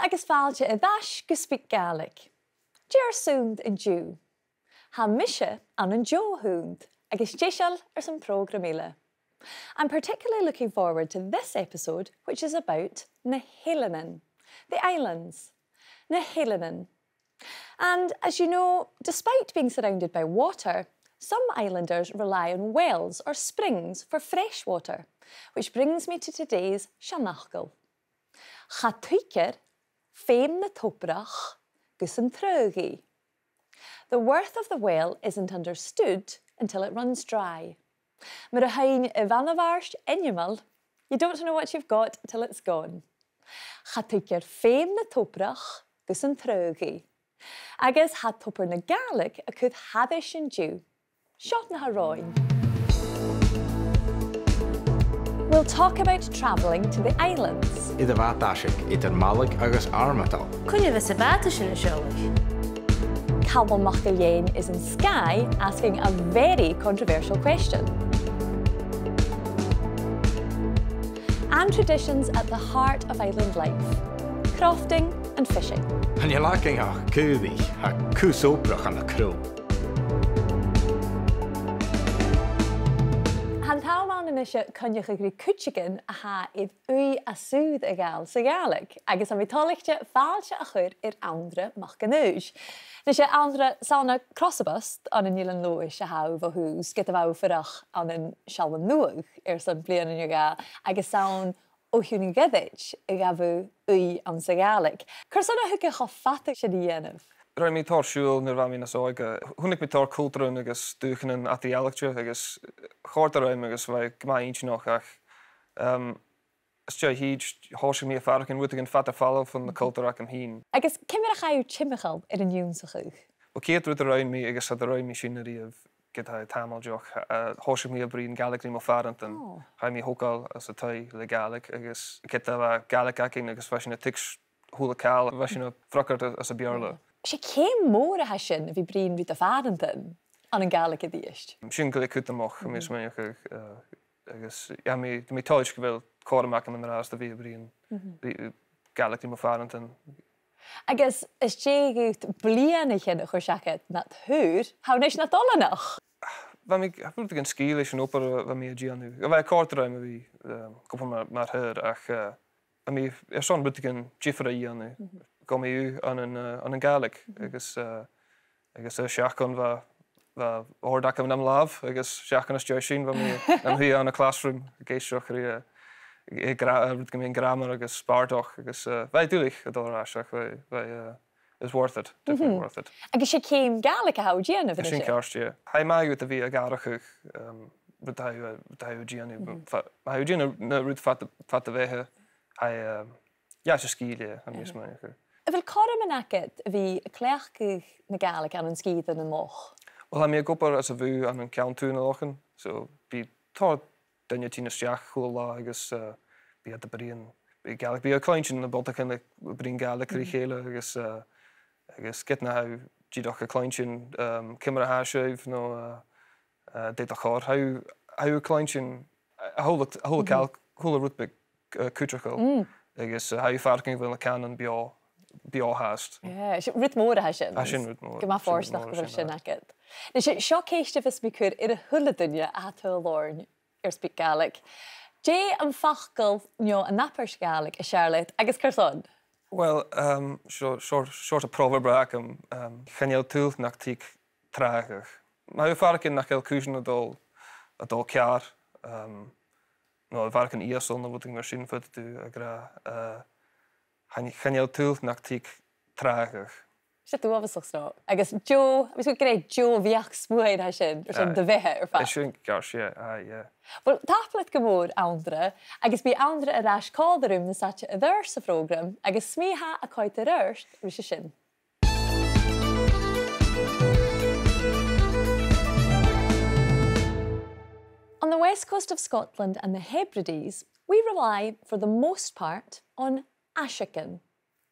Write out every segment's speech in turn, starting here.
agus fáilte I dheis go SpeakGaelic. Dear súnd in Jew. Ha mise an Joe húnd agus deisial some program ile. I'm particularly looking forward to this episode, which is about na Eileanan, the islands. Na Eileanan. And as you know, despite being surrounded by water, some islanders rely on wells or springs for fresh water, which brings me to today's seanachgal. Cha toirt fhèin na toirt agus an tron. The worth of the well isn't understood until it runs dry. Mar a hain I bhanavárst animal, you don't know what you've got till it's gone. Cha toirt fhèin na toirt agus an tron. Agus ha topper na Gaelic a could haddish and Jew. Shot na haroin. We'll talk about travelling to the islands. Idir bhátashig, idir Malach agus Armatal. Cúine bheith sa bhátach sin seoladh. Calum Maclean is in Skye asking a very controversial question. And traditions at the heart of island life. Crofting and fishing. And you're lacking a cúdí, a cúsóprach an a crow. Han táimán in isise cynnych a grí cútegan a ha iad a súd a gáil sa Gaelic, agus am itálachte fáilte a chur Anndra MacAonghais. Nes Anndra sána crossabust an an Eilean Lois a hau va hús, get a bhau farach an an Shalwan nuach san blian in yoga, agus sán o hiúnig Gàidhlig I gafu an sa Gaelic. Cursana hug a chafatig sé dhéanamh. Rhaid mi tar siúil nar bhain na sóige. Húnig mi tar cultúrún agus dúchanan at eileachd agus chóirta raim agus bhaid gma intinach ach. Is te híd háise mi a farchan wútig an fat a fallah fan na cultúrach am hín. Agus cimir a chaú timachal an niún sa chuch? Well, céad rúd a raim mi agus a raim mi sinnarí of get ha tamaljoch háise mi a brín Gaelic rí mo farant an ha mi hógáil as a tai le Gaelic agus get a Gaelic acin agus bhaid a tix húla cáil bhaid a fracart as a bearla. Sé céim mór a sin a bhí brín rí a farantan an Gaelic a díist. Sin go le cútamach mis meach agus mi táid go bhfuil córamach an rás a bhí brín Gaelic rí mo farantan. Agus is sé gút bliana chéanna chuir seachad na thuúr, hánéis na dolanach? Mi bhúlta an scíil leis an opar bheit mi a ddíanú. A bheith cártaráim a bhí cúpa mar thir ach a mi ar son búta an ddífar a dhéanú go miú an an Gaelic agus seachán bheit ordaach am lámh agus seachán is deir sin bheit mi am thuí an a classroom géisteach rí go mbeadh grammar agus spárdach agus bheith dúlaich a dóráiseach bheith is worth it, definitely worth it. Agus sé céim Gaelic a hau díanamh in sin ceist, yeah. Haid maiú a bhí a garachuch rud hau díanú. Hau díanú na rud fat a bheithe sé scíile an níos maiach. A bhfuil chonnspaideach a bhí a cléachcuch na Gaelic an scíad an moch? Well, ha mi a gopar as a bhú an countún a lochan, so bí tá dunne tína steach chuil lá agus bí a bríon Gaelic. Bí a cleintin na boltachan le brín Gaelic rí chéile agus get na hau díadach a cleintin cimar a háiseibh nó déit a chár. Hau cleintin a hóla Gaelic, hóla rútbig cútrachail agus hau farcing bhfuil na canan beá háast. Rút mór a sin. Sin rút mór. Go má fórsnach go bhfuil sin agad. Nes seo céiste fis mi cúr ar a thula dunne a thuil lórn ar SpeakGaelic. Dé an fachgal neo a napairs Gaelic a Charlotte agus Carson? Well, short a proverb am cheneal túil nach tíic trágach. Ma hu farcin nach el cúsin a dul cear. No, farcin íasol na bhúting mar sin fut tú a gra cheneal túil nach tíic trágach. Sé tú abhasach sná. Agus Joe, mis go gré Joe bhíach smúid a sin de bheitthe ar fad. Sin gars, yeah. Well, táplat go mór Anndra, agus bí Anndra a rás cádarúm na saite a dhir sa prógram, agus smíthe a coit a röst rí sé sin. On the west coast of Scotland and the Hebrides, we rely, for the most part, on ashican,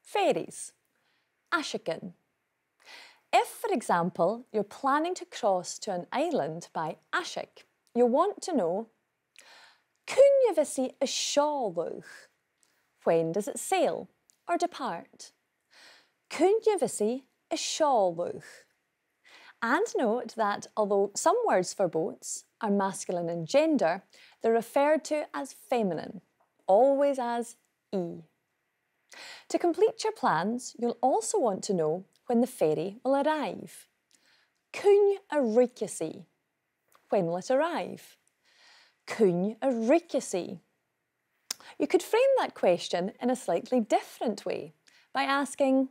ferries. Ashican. If, for example, you're planning to cross to an island by Ashik, you want to know, kun je visie a sjálwch? When does it sail? or depart. Cúnne is seáluch. And note that although some words for boats are masculine in gender, they're referred to as feminine, always as e. To complete your plans, you'll also want to know when the ferry will arrive. Cúnne riicisi. When will it arrive? Cúnne riicisi. You could frame that question in a slightly different way by asking,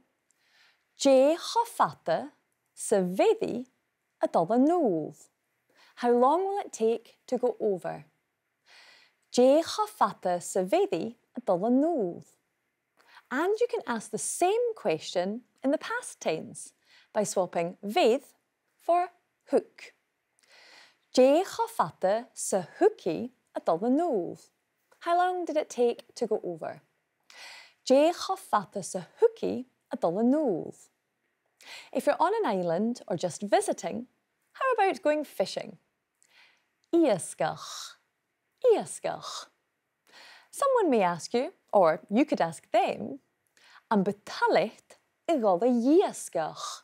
Dé chofata sa bhéidí a dul nódh? How long will it take to go over? Dé chofata sa bhéidí a dul nódh? And you can ask the same question in the past tense by swapping bhéid for hook. Dé chofata sa hooki a dul nódh? How long did it take to go over? Dé chofata sa hooki a dul nódh? If you're on an island or just visiting, how about going fishing? Iascach. Iascach. Someone may ask you, or you could ask them, An betalit I gáda iascach.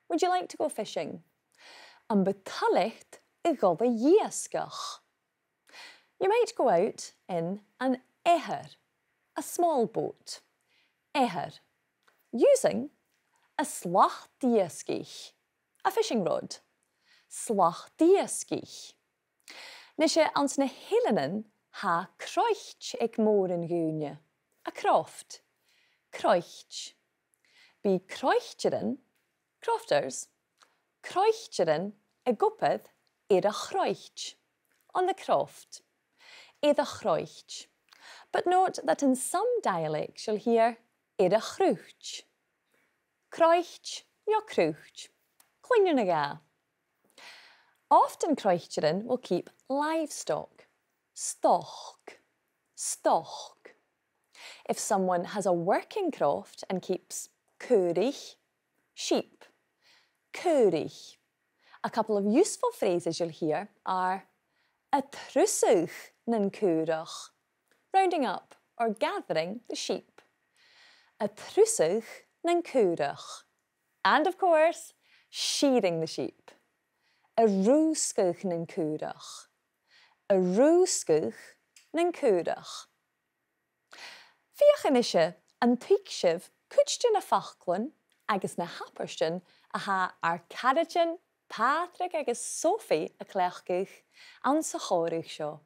Would you like to go fishing? An betalit I gáda iascach. You might go out in an éithir, a small boat. Éithir, using a slachdiascich, a fishing rod. Slachdiascich. Nische ans na eileanan ha croicht ag mór in gúne. A croft. Croicht. Bí croichteren, crofters, croichteren a gopad a chroicht. On the croft. A chroicht. But note that in some dialects you'll hear a chrucht. Croicht, ja crucht. Chluinne na ga. Often croichteren will keep livestock. Stoch. Stoch. If someone has a working croft and keeps cúrich, sheep. Cúrich. A couple of useful phrases you'll hear are a trúsach nan cúrach, rounding up or gathering the sheep. A trúsach nan cúrach. And of course, shearing the sheep. A rúscach nan cúrach. A rúscach nan cúrach. Fiach inische an tuigsibh cúiste na fachclan agus na haparstin a ha ar Carajan, Patrick agus Sophie a cleachgach an sa chóirich seo.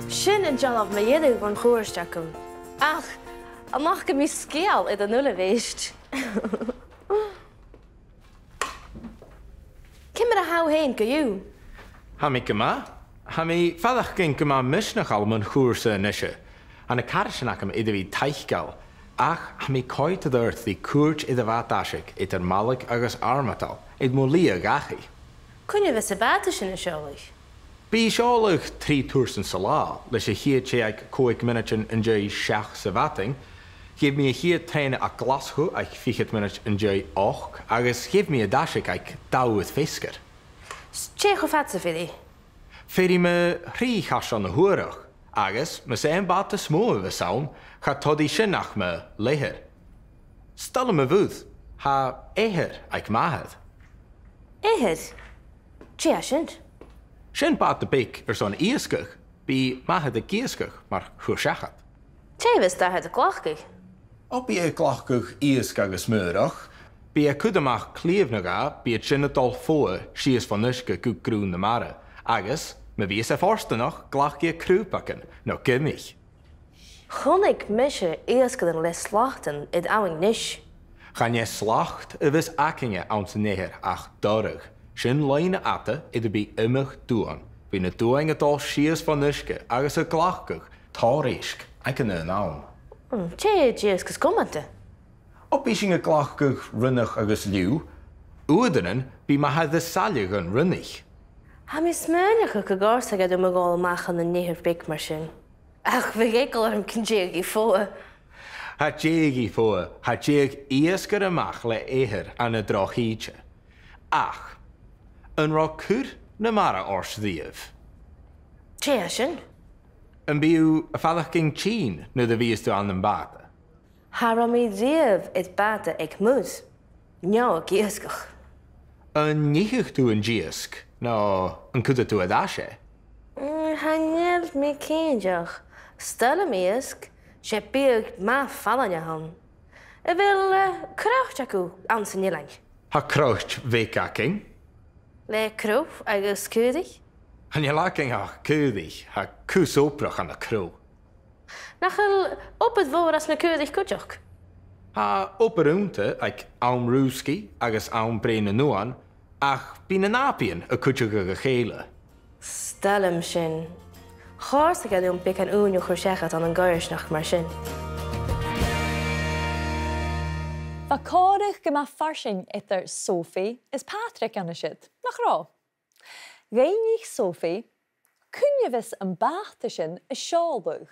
Sin an Dunlop me dhéadú van chóirsteachum. Ach, amach go mí scéal I an nula bhéist. Cimar a hau-hain go dú? Ha mi gyma. Ha mi fadach gyn gyma misnach al mewn chwrsa nishe. An y carishanach am iddo fi teichgal. Ach, ha mi coed yd earth di cwrt iddo fatashig id yr malig agus armatal. Id mo lia gachi. Cúnne bheith sa báta sin na seolaigh? Bí seolaigh 3 túrsan sa lá, leis a hiad sé ag 5 minutin yn jay 6 sa fating. Gif mi a hiad teine a glashu ag 5 minut yn jay 8, agus gif mi a dashig ag 10 fisker. Tséch o fat sa fidi? Feri me rhi chasion na hwyrach, agus me sein bat y smó y sawn, cha todi sinnach me leher. Stal me fwyd, ha eher ag mahad. Eher? Tjé a sint? Sin bat de big son iascach, bi mahad a giascach, mar chwrsiachad. Tjé vis daar het a glachgach? O bi a glachgach iascach a smyrach, bi a cudamach cleefnaga, bi a sinnadol fóa, sias van nuske guk grún na mare, agus, me wie a forstanach glachgi a krúpaken, no gimmich. Chonnig misje eascad an les slachten id awing nish. Gan je slacht a vis akinge aan te neher ach dorrig. Sin leine atte id bi immig doan. Bi na doing het al sias van nuske, agus a glachgach, tárisk, ag an naam. Tjé jeeskas komante? Op is een glachgach runnig agus liw, oedenen bi ma had de salig an runnig. Ha mi smynach go gásag ad me gáil machan na nehir big mar sin. Ach, fi geikal am cyn jégi fóa. Ha jégi fóa, ha jég iasgar amach le éhir an y drochíche. Ach, yn rá cwr na mara ors ddiaf. Tjé a sin? Yn byw y ffadach gyn chyn nid y fi ystod an yn bata. Haram I ddiaf id bada ag mwys. Nio giasgach. Yn nichych dw yn giasg, no yn cwda dw yd ashe. Hanyel mi cynjach. Stel am iasg, se byg ma fallan hon. Y fel crawch acw ansyn ilang. Ha crowch feic acing. Le crwf agus cwdig. Han je lacing ha cwdig, ha cws oprach an y crow. Nachel op het voor as na cwdig cwtjoch. Ha operunte ag awn rwski agus awn brein y nuan, ach byn yn apien y cwtioch ag y cheile. Stel am sin. Chors ag adwn byg an ŵn o'ch o'r siachat an yn gairs nach mar sin. Fa cóirich gyma farsing idir Sophie is Patrick an siad, nach rá. Ghainich Sophie, cúnnevis an bachta sin is seáldúch.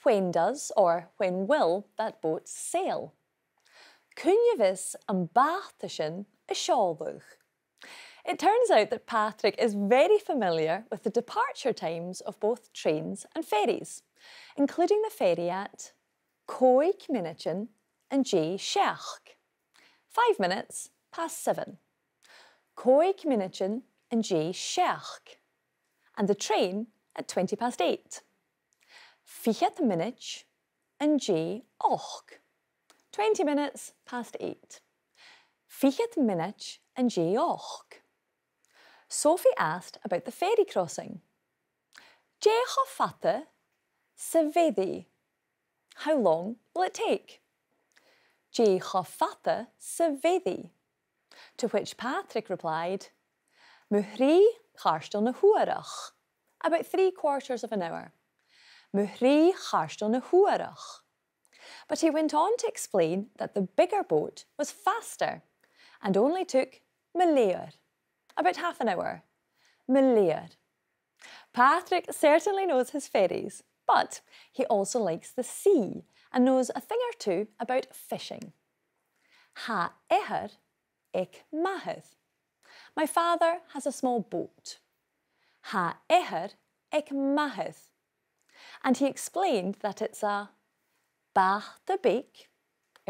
When does or when will that boat sail? Cúnnevis an bachta sin is seáldúch. It turns out that Patrick is very familiar with the departure times of both trains and ferries, including the ferry at Còmhradh and Gàidhlig. 5 minutes past 7. Còmhradh and Gàidhlig. And the train at 20 past 8. Fhèin and Gàidhlig. 20 minutes past 8. Fhèin and Gàidhlig. Sophie asked about the ferry crossing. Gàidhlig sa bhruidhinn. How long will it take? Gàidhlig sa bhruidhinn. To which Patrick replied, Muhrí charstal na huarach. About 3/4 of an hour. Muhrí charstal na huarach. But he went on to explain that the bigger boat was faster and only took leòdhas, about half an hour. Leòdhas. Patrick certainly knows his ferries, but he also likes the sea and knows a thing or two about fishing. Ha ehar ek mahith. My father has a small boat. Ha ehar ek mahith. And he explained that it's a bach de beek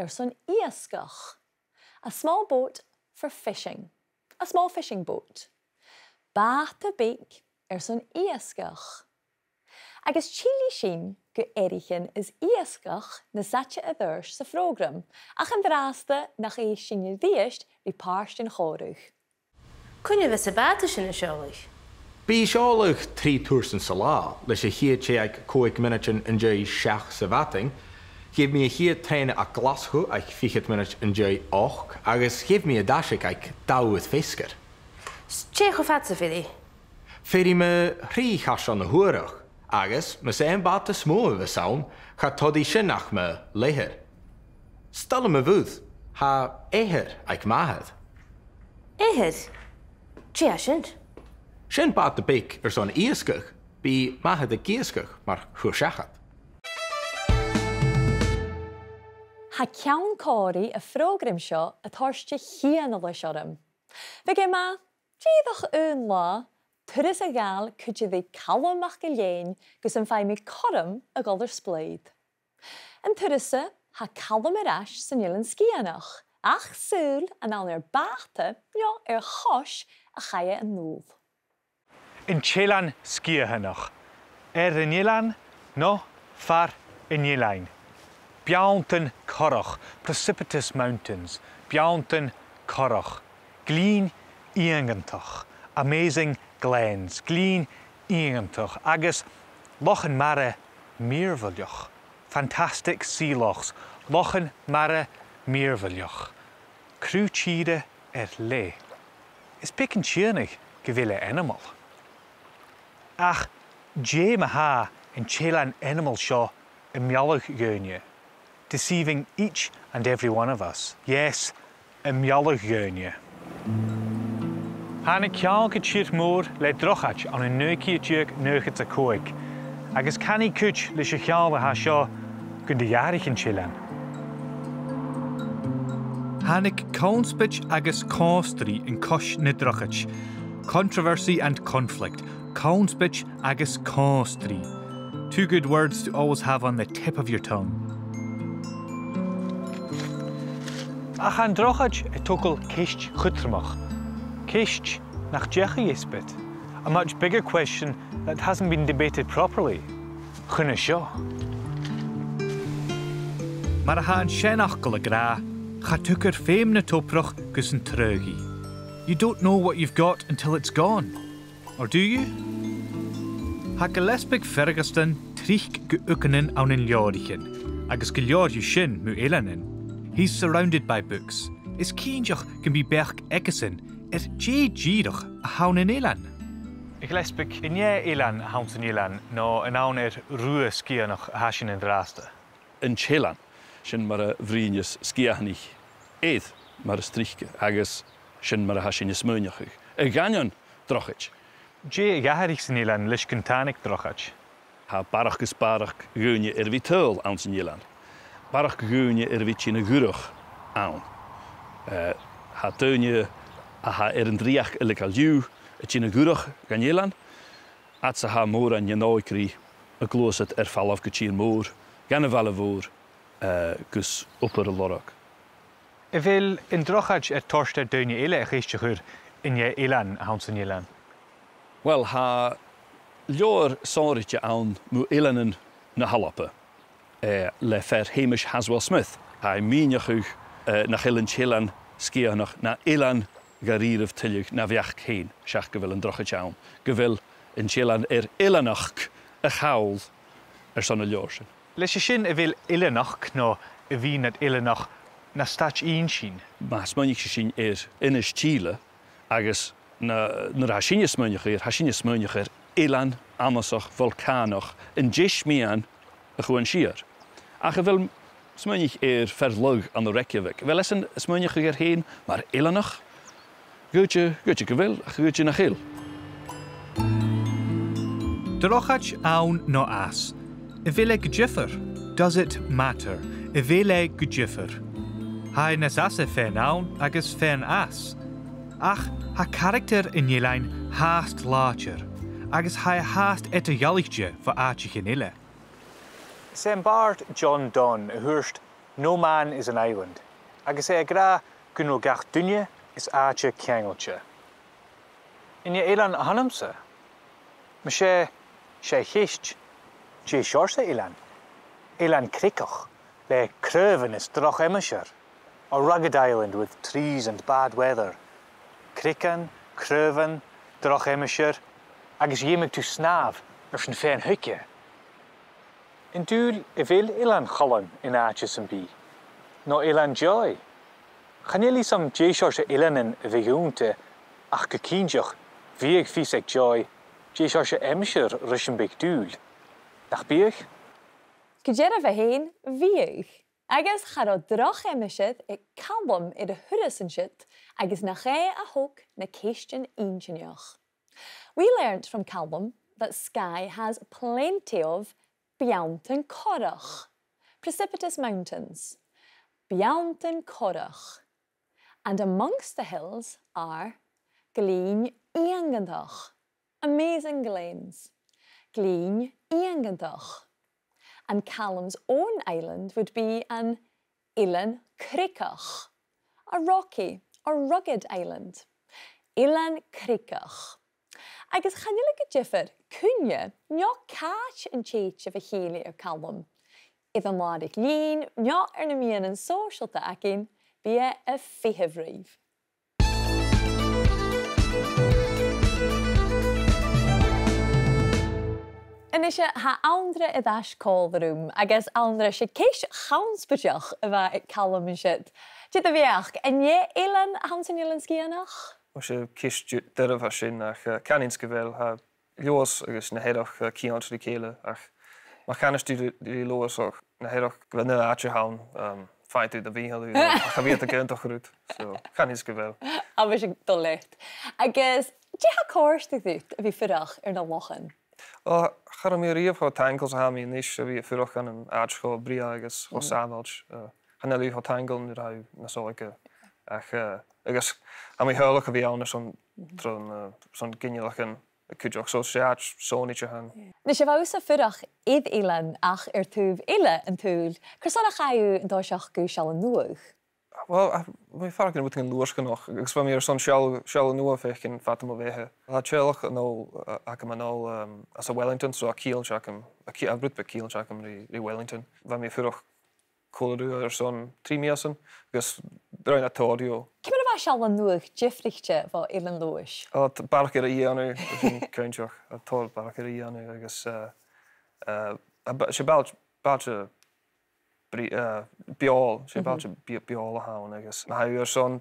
son iasgach, a small boat for fishing, a small fishing boat. Bach de beek son iasgach. Agus chili sin go Eilean is iasgach na satche a dhurs sa frogram, ach an draasta nach é sin díist rí páist in chóruch. Cúnne vis a bata sin a seolich? Bí seolich 3 túrsan sa lá, leis a chiad sé ag 5 minútin in dé 6 sa bhating, gib mi a chiad tréine a glaschu ag 5 minút in dé 8, agus gib mi a dasig ag 10 fisker. Tché go fat sa fidi? Feri me rí chas an na huarach, agus me sé an bata smó a saun, cha todí sin nach me léhir. Stalla me bhúd, ha éhir ag mahad. Éhir? Tché a sin? Sin bata big son iasgach, bí mahad a giasgach mar chuarsachad. Ha ceann cóirí a frógram seo a thuirste chéana le seoram. Bhí ma díadach ún lá, turas a gáil cúide Calum Maclean gus an fhaimí corm a gáidir spléid. An turasa ha Calum ás san Eilean Sgitheanach, ach súil an an bachta chos a chaie an núl. In Eilean Sgitheanach, in Eilean no far in Eilean. Beauntain corach, precipitous mountains, beauntain corach, glín íangantach, amazing glens, glín íangantach, agus lochan mara mírvalioch, fantastic sea lochs, lochan mara mírvalioch, cruútíide le. Is picken tjúnig geville animal. Ach, dé maha in Eilean animal shaw in mealach geunie, deceiving each and every one of us. Yes, in mealach geunie. Hanna ceann go tírt mór le drochait an an nuiciúteach nuchait a cóig, agus canny cúit leis a cheann ha seo gon de jaarich in Eilean. Hannig connspaideach agus cóstrí in cos na drochait, controversy and conflict, connspaideach agus cóstrí. 2 good words to always have on the tip of your tongue. Ach an drochad a tokal ceist chutramach. Ceist nach jecha yespit. A much bigger question that hasn't been debated properly. Chunna seo. Mar a ha an shenach gul a gra, cha tukur fame na toprach gus an treugi. You don't know what you've got until it's gone. Or do you? Ha Gillespig Ferguston trich geukenin an in Leòdhas, agus go leor sin mu eileanan. He's surrounded by books. Is cínteach can be bech ekesin gírach a haun in eilean. Gillespig in eilean haun in eilean no an aun ruúa Sgitheanach a hasin in drásta. In Eilean sin mar a bhruidhinn Sgitheanach éad mar a strichke agus sin mar a hasin smuoineach. A gainean drochid. Gàidhlig sin eilean leis contánic drochad. Ha barach gus barach gúine bhí tuil an san eilean. Barach gúine bhí tína gúrach ann. Ha tuine a ha an dríach ilical liú a tína gúrach gan eilean, at sa ha mór an náicrí a glósad fallah go tín mór, gan a bhela bhór gus upar a lorach. I bhfuil in drochad toirte duine eile a chéiste chur in eilean a haun san eilean. Wel, ha leor sáirite ann mu eileanan na halappe. Le fhèimish Haswell Smith. Ha míneach nach Eilean Sgitheanach na eilean garíirh tuilleadh na bheach chéin, seach go bhfuil an drochad ann. Go bhfuil in Eilean eòlanach a chawl san na leor sin. Leis sin a bhfuil eileanach nó a bhí na eileanach na stát sin. Ma smuoinigh sin inis tíle agus na hasinne smuoinigh eilean amasach volcánach in deismian a chuan siar. Ach a bhfuil smuoinigh ferlug an na Reykjavik. Bhfuil leis an smuoinigh héin mar eileanach goite go bhfuil a goite nach chéil. Drochad aun no as. I bhfuil go difar. Does it matter? I bhfuil go difar. Ha nas as a fhèin aun agus fhèin as. Ach ha character in eilean haast láitir, agus ha haast et a Gaelicte for áitich in ile. Sem bard John Donne a hurst, no man is an island, agus a gra gunno gach dunne is áitich ceangailse. In eilean a hanamsa, ma sé cheist, seorsa eilean. Eilean cricach, le creuvan is droch emisher, a rugged island with trees and bad weather. Criccan, creuvan, droch emisher, agus dhéimig tú snav sin fhèinneachd. In dúil I bhfuil eilean chalan in áitich an bí. No eilean joy. Chanéilí sam déiseorsa eileanan a bheithúnta ach go cínteach bhíag físag joy déiseorsa emisher risin beag dúil. Nach bíag? Go déir a bheith bhíag. Agus chad droch emished Calum I de thuras an siad agus nach a hook na ceistin ingeneach. We learned from Calum that Skye has plenty of beantan corach, precipitous mountains, beantan corach, and amongst the hills are Glín Iangandach, amazing glens, Glín Iangandach. And Calum's own island would be an Eilean Cricach, a rocky or rugged island. Eilean Cricach. Agus chanéile go difar, cúne, neo cáit an téit a chéile ar Calum. Iad an ládig lín, neo na mian an sóisialta acin, bí a fihibhríomh. Inishe ha Anndra I ddash còmhradh agus Anndra sé ceist chonnspaideach a bheith Calum an siad. Did a bheach, and eilean haun san Eilean Sgitheanach? Wa sé ceist deirmh sin ach canín go bhfuil ha leos agus na héadach cíáint í céile ach má chanistí í leos ach na héadach go bhfuil na áite haun feitú a bhíhalú ach a bhíad a gceintach rút, so canín go bhfuil. A bhí sé dul lecht. Agus, dí ha cóirsta dút a bhí furach ar na lochan? Char mé riomh há tangles ha mí níos a bhí furach an an áitcho bria agus ó sámailt. Chanelí há tangle ní ra na sóige ach agus ha mé heolach a bhí anna son ginielach an cúideach so seat sóníte han. Na sé bhá sa furach iad Eilean ach túh ile an túil, Cosala chaú an dá seach go seall an nuach? Wel, mae ffarag yn wythyn lwrs gynnwch, agos fa mi ar son sial nhw a ffech yn fatam o fehe. A tielach yn ôl, ac yma nôl as a Wellington, so a Kiel siac am, a brwyd be Kiel siac am ri Wellington. Fa mi ffyrwch cwlydw ar son 3 miasan, agos draen a toirio. Cymryd yma seall an nuach jifrichte fo Eilean Lewis? A barach ar i anu, yn cyntiach, a tol barach ar i anu, agos se balch biol, sé balch biol a hawn, agos. Na hau ar son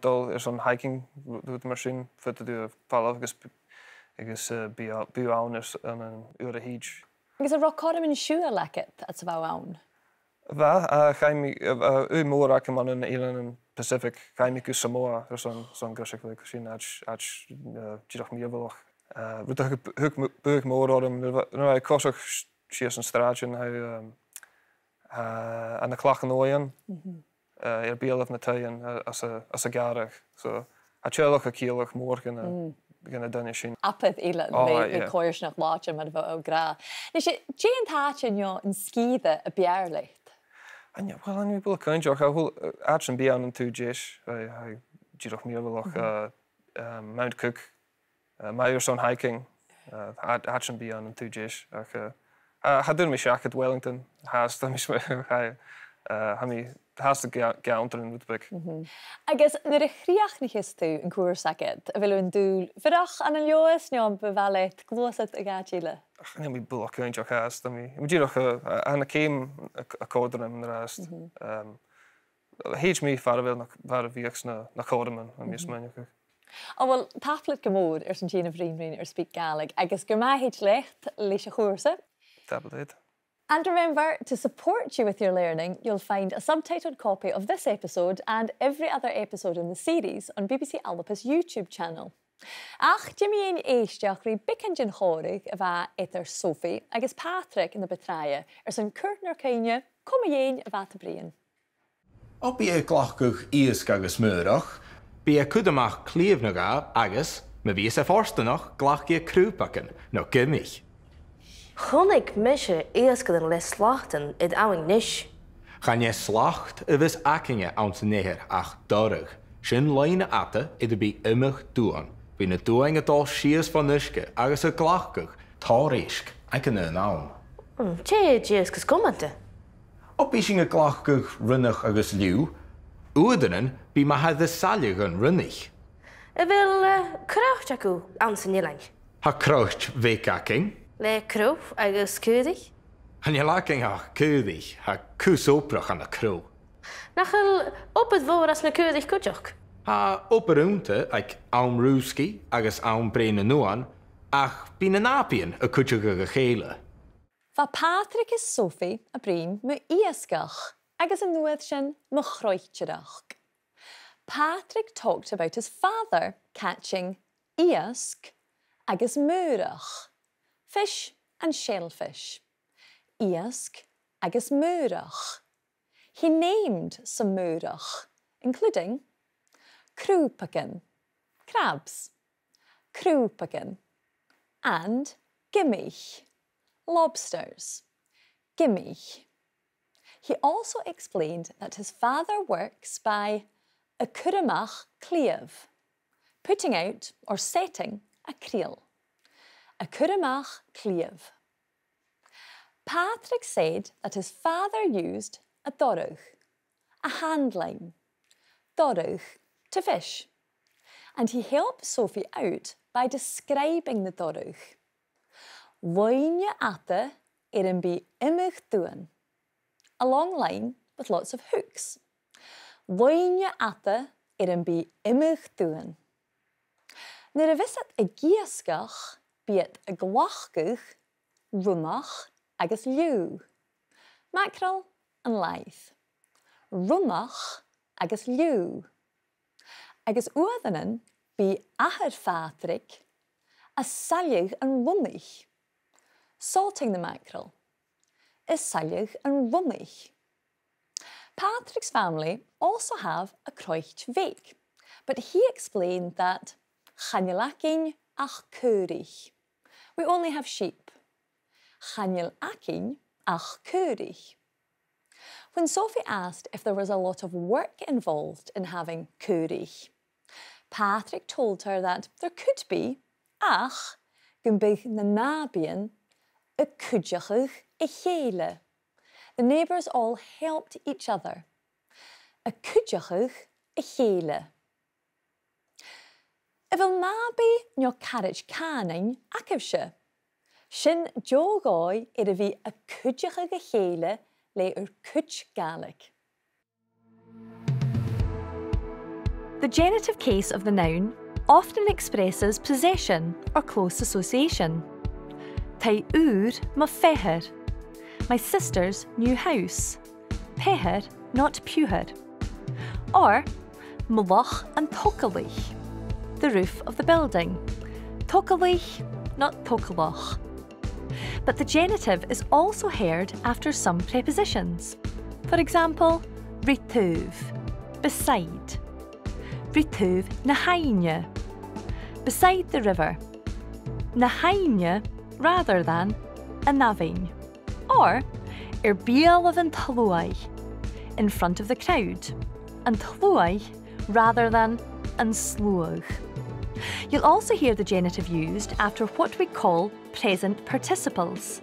hiking, dwi'n mar sy'n ffyd ydw falaf, agos biw awn yn yw'r a hyd. Agus a rocorym yn siw a lecet at y faw awn? Fa, a chaimi, môr ac yma yn Eilean yn Pacific, chaimi gw Samoa, ar son gysig fe, sy'n ach gyrach mi efallach. Rydych bwg môr o'r rhaid cosach sias yn stradyn, an y clach yn oian, bielaf na taian as a garach. So, a tielach a kielach môr gyda dyna sy'n. Apeth Eilean, fe coirs nach lodge am o gra. Nes i, Jane Thatchen jo yn Sgitheanach y biarlicht? Wel, an mi bwyd cyntiach, a hwyl at yn bian yn tŵ jes, a gyrach mi efallach Mount Cook, mae yw'r son hiking, at yn bian yn tŵ jes, Hadyn mi siach at Wellington, has da mi has da gaunter yn wydbeg. Agus, nyr eich riach ni chystw yn cwrs aged, a fel yn dŵl fyrach an yn Leòdhas, neu am befalet glwysad y Gàidhlig? Ach, mi bwyd ac yntiach has, da mi. Mi gyrach an y ceim y codr yn yr ast. Heich mi far y fiach na codr yn mi ysmynach. O, wel, taflet gymwyd sy'n sy'n y frin ar SpeakGaelic, agus gyrma heich lecht leis y chwrsa. And remember, to support you with your learning, you'll find a subtitled copy of this episode and every other episode in the series on BBC Aldapa's YouTube channel. Ach, Jimmy ein eisteach ri bicangin chorig a fa either Sophie agus Patrick in the betraia sy'n curtner caine cwmiein a fa ta brian. O bi e glachgwch iasg agus myrach, bi e cwdamach clíomhnaga agus, me bi e forstanach glachgi e crúpacan, no gymich. Chonnig misje eerst een les slachten het ouwing nish. Gaan je slacht vis akinge aan zijn neer ach dorg. Sin leine atte de bi immig doen. Bi ne doing het al schies van niske, agus a glachgug, tarisk, ik kan een naam. Tje, jeske skommante. Op is een glachgug runnig agus liu. Oedenen bi ma ha de saljugen runnig. Wil krauchtjaku aan zijn jelang. Ha kraucht wekaking. Le kroop, agus kudig. Han je laking ha kudig, ha kusoprach aan de kroop. Nachel op het woord als me kudig kutjok. Ha opperunte, ik aum ruski, agus aum brene nuan, ach bin apien a kutjige gele. Va Patrick is Sophie a brin me iasgach, agus yn nuedd sin me chroichtjedach. Patrick talked about his father catching iask agus murach. Fish and shellfish. Iask agus murach. He named some murach, including crúpagan, crabs, crúpagan, and gimmich, lobsters, gimmich. He also explained that his father works by a cuireamach cléamh, putting out or setting a creel. A cuireamach cléamh. Patrick said that his father used a dorch, a hand line, dorch, to fish, and he helped Sophie out by describing the dorch. Fhèin atte bi imich doen, a long line with lots of hooks. Fhèin atte bi imich doen. Nuair a visit a giasgach, Biet a glachgwch, rwmach agus liw. Mackerel and laith. Rwmach agus liw. Agus oeddanen bi ahar Patrick a saljig and rummig. Salting the mackerel is saljig and rummig. Patrick's family also have a croicht veik, but he explained that chanjelakin ach keurig. We only have sheep. Chanil akin ach cúrich. When Sophie asked if there was a lot of work involved in having cúrich, Patrick told her that there could be, ach, gymbych na nabian, a cúideachach I chéile. The neighbours all helped each other. A cúideachach I chéile. If il nabi nyo carriage caning acibse, sin jogai a bhí a cúideachach I chéile le Gaelic. The genitive case of the noun often expresses possession or close association. Tai ma feighneachd, my sister's new house. Feighneachd, not pewhead. Or mlach and toiilleadh, the roof of the building. Toiilleadh, not toileadh. But the genitive is also heard after some prepositions. For example, rituv, beside. Rituv na haine, beside the river. Na haine rather than a navin. Or bial of an tluaigh, in front of the crowd. And tluaigh rather than an slúach. You'll also hear the genitive used after what we call present participles.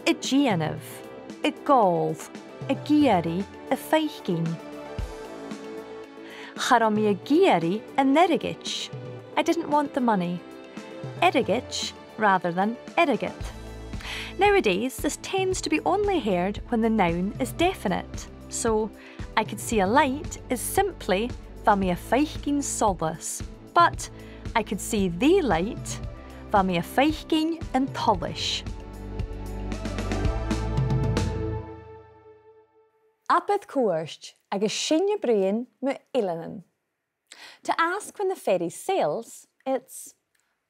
I géanamh, I gáilh, I géirí, I faighneachd. Charam I géirí a nerigich. I didn't want the money. Erigich rather than erigit. Nowadays, this tends to be only heard when the noun is definite. So, I could see a light is simply va mi a faighneachd solas. But I could see the light va mi a faighneachd an toillis. Apad cuairt agus sinne brian mu eileanan. To ask when the ferry sails, it's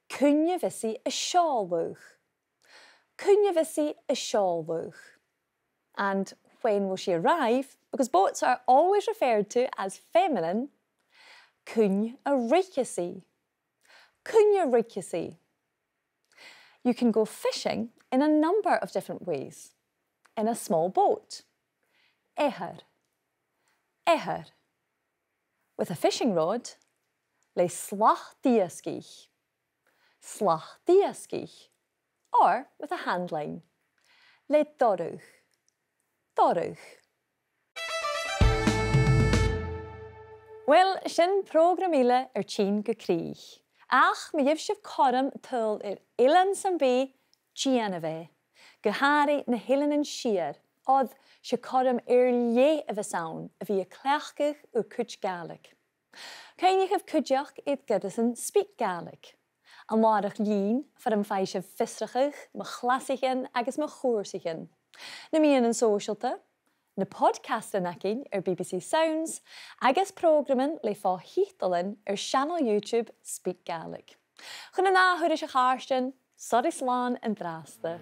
cúne vissi a seáluch. Cúne vissi a seáluch. And when will she arrive? Because boats are always referred to as feminine, cúne a richasi. Cúne richasi. You can go fishing in a number of different ways. In a small boat. Éhar. Éhar. With a fishing rod, le slachdiaskich. Slachdiaskich. Or with a hand line, le dorúch. Dorúch. Well, sin programile tín go críoch. Ach, mi dhibh sibh corm tuil Eilean Sgitheanach, go háirí na héileanan siar, odd se corm lé a bheitsáin a bhí a cleachcach ó cúid Gaelic. Fhèin cúideach iad Gàidhlig SpeakGaelic. An márach lín for an fáise fistrachach, ma chlasichin agus ma chórsichin. Na míon an socialta, na podcastan BBC Sounds, agus programman le fá hítalin channel YouTube SpeakGaelic. Chun na náhuiir is a cháirstin, sorry slán an drásta.